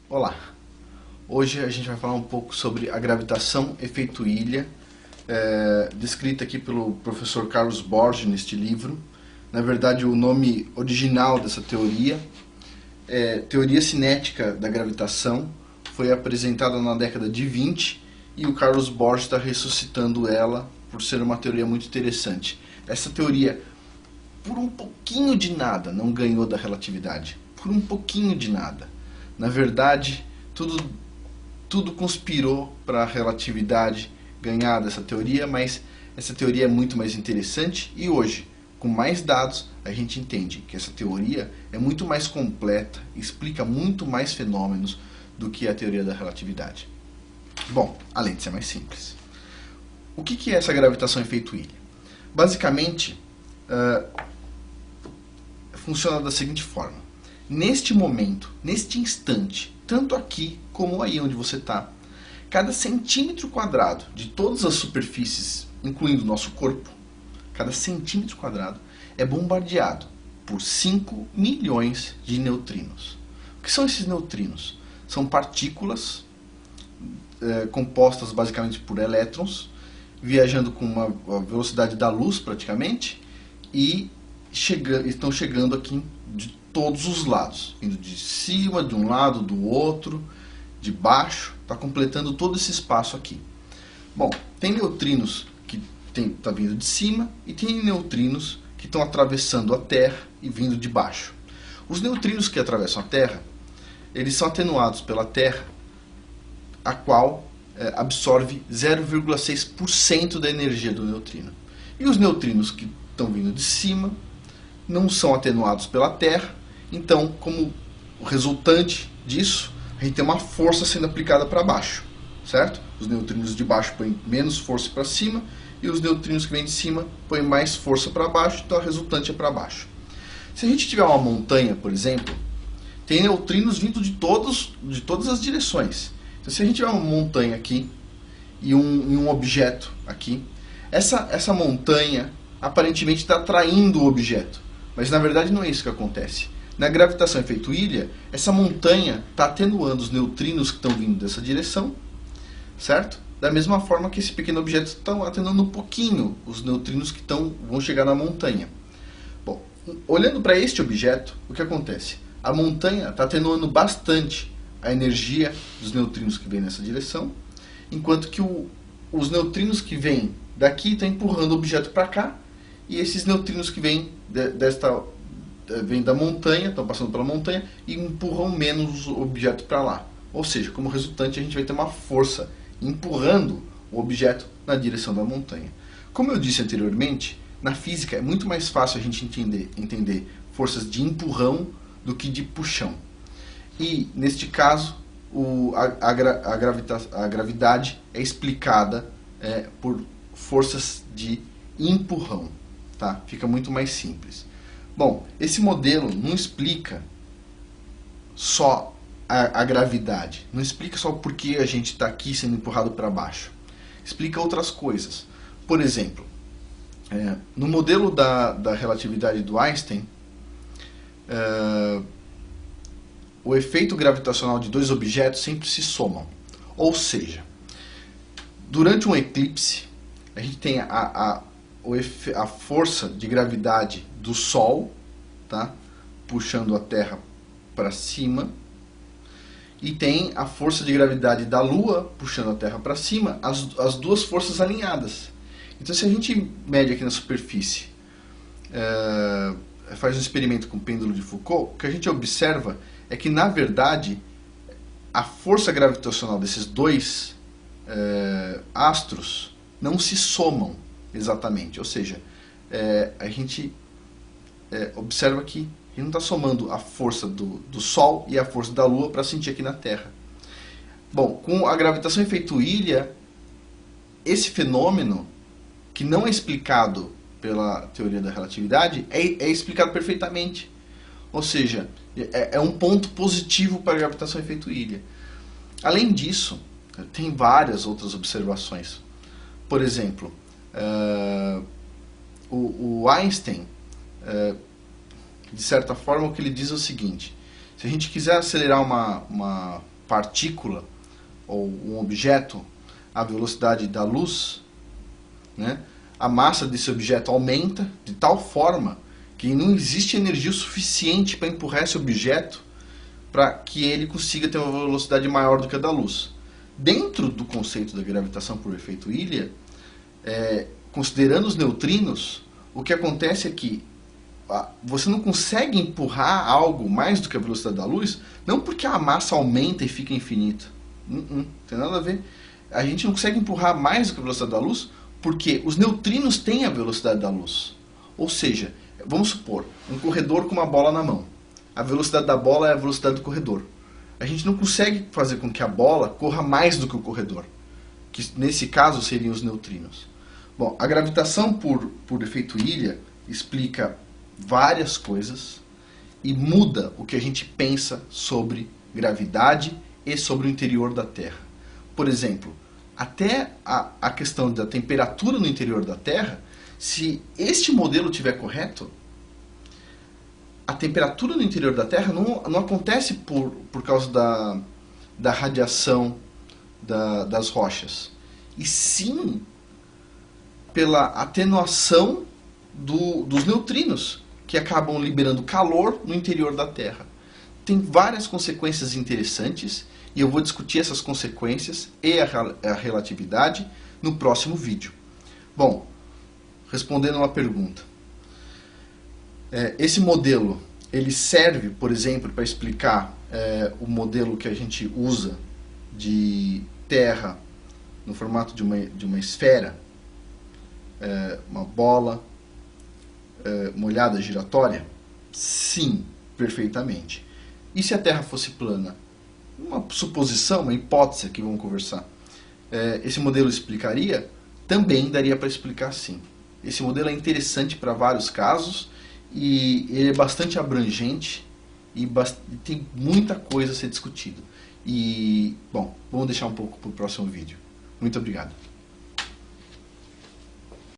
Olá, hoje a gente vai falar um pouco sobre a gravitação efeito ilha, descrita aqui pelo professor Carlos Borges neste livro. Na verdade, o nome original dessa teoria é Teoria Cinética da Gravitação, foi apresentada na década de 20 e o Carlos Borges está ressuscitando ela por ser uma teoria muito interessante. Essa teoria, por um pouquinho de nada, não ganhou da relatividade, por um pouquinho de nada. Na verdade, tudo conspirou para a relatividade ganhar dessa teoria, mas essa teoria é muito mais interessante e hoje, com mais dados, a gente entende que essa teoria é muito mais completa, explica muito mais fenômenos do que a teoria da relatividade. Bom, além de ser mais simples. O que é essa gravitação efeito ilha? Basicamente, funciona da seguinte forma. Neste momento, neste instante, tanto aqui como aí onde você está, cada centímetro quadrado de todas as superfícies, incluindo o nosso corpo, cada centímetro quadrado é bombardeado por 5 milhões de neutrinos. O que são esses neutrinos? São partículas compostas basicamente por elétrons, viajando com uma velocidade da luz praticamente, e estão chegando aqui de todos os lados, indo de cima, de um lado, do outro, de baixo, está completando todo esse espaço aqui. Bom, tem neutrinos que estão vindo de cima e tem neutrinos que estão atravessando a Terra e vindo de baixo. Os neutrinos que atravessam a Terra, eles são atenuados pela Terra, a qual absorve 0,6% da energia do neutrino. E os neutrinos que estão vindo de cima não são atenuados pela Terra, então, como resultante disso, a gente tem uma força sendo aplicada para baixo, certo? Os neutrinos de baixo põem menos força para cima e os neutrinos que vêm de cima põem mais força para baixo, então a resultante é para baixo. Se a gente tiver uma montanha, por exemplo, tem neutrinos vindo de todas as direções. Então, se a gente tiver uma montanha aqui e um objeto aqui, essa montanha aparentemente está atraindo o objeto, mas na verdade não é isso que acontece. Na gravitação efeito ilha, essa montanha está atenuando os neutrinos que estão vindo dessa direção, certo? Da mesma forma que esse pequeno objeto está atenuando um pouquinho os neutrinos que vão chegar na montanha. Bom, olhando para este objeto, o que acontece? A montanha está atenuando bastante a energia dos neutrinos que vêm nessa direção, enquanto que os neutrinos que vêm daqui estão empurrando o objeto para cá, e esses neutrinos que vêm da montanha, estão passando pela montanha e empurram menos o objeto para lá. Ou seja, como resultante, a gente vai ter uma força empurrando o objeto na direção da montanha. Como eu disse anteriormente, na física é muito mais fácil a gente entender forças de empurrão do que de puxão. E, neste caso, a gravidade é explicada por forças de empurrão. Tá? Fica muito mais simples. Bom, esse modelo não explica só a gravidade, não explica só por que a gente está aqui sendo empurrado para baixo. Explica outras coisas. Por exemplo, no modelo da relatividade do Einstein, o efeito gravitacional de dois objetos sempre se somam. Ou seja, durante um eclipse, a gente tem a força de gravidade do Sol, tá, puxando a Terra para cima, e tem a força de gravidade da Lua puxando a Terra para cima, as duas forças alinhadas. Então, se a gente mede aqui na superfície, faz um experimento com o pêndulo de Foucault, o que a gente observa é que, na verdade, a força gravitacional desses dois astros não se somam exatamente. Ou seja, a gente observa que a gente não está somando a força do Sol e a força da Lua para sentir aqui na Terra. Bom, com a gravitação efeito ilha, esse fenômeno, que não é explicado pela teoria da relatividade, é explicado perfeitamente. Ou seja, é um ponto positivo para a gravitação efeito ilha. Além disso, tem várias outras observações. Por exemplo, o Einstein, de certa forma, o que ele diz é o seguinte: se a gente quiser acelerar uma partícula ou um objeto à velocidade da luz, né, a massa desse objeto aumenta de tal forma que não existe energia suficiente para empurrar esse objeto para que ele consiga ter uma velocidade maior do que a da luz. Dentro do conceito da gravitação por efeito Ilha, considerando os neutrinos, o que acontece é que você não consegue empurrar algo mais do que a velocidade da luz, não porque a massa aumenta e fica infinita. Não tem nada a ver. A gente não consegue empurrar mais do que a velocidade da luz porque os neutrinos têm a velocidade da luz. Ou seja, vamos supor, um corredor com uma bola na mão. A velocidade da bola é a velocidade do corredor. A gente não consegue fazer com que a bola corra mais do que o corredor, que nesse caso seriam os neutrinos. Bom, a gravitação por efeito Ilha explica várias coisas e muda o que a gente pensa sobre gravidade e sobre o interior da Terra. Por exemplo, até a questão da temperatura no interior da Terra, se este modelo estiver correto, a temperatura no interior da Terra não acontece por causa da radiação das rochas, e sim pela atenuação dos neutrinos, que acabam liberando calor no interior da Terra. Tem várias consequências interessantes, e eu vou discutir essas consequências e a relatividade no próximo vídeo. Bom, respondendo uma pergunta. Esse modelo, ele serve, por exemplo, para explicar o modelo que a gente usa de Terra no formato de uma esfera, uma bola molhada giratória? Sim, perfeitamente. E se a Terra fosse plana? Uma suposição, uma hipótese que vamos conversar. Esse modelo explicaria? Também daria para explicar sim. Esse modelo é interessante para vários casos e ele é bastante abrangente e tem muita coisa a ser discutido. E, bom, vamos deixar um pouco para o próximo vídeo. Muito obrigado.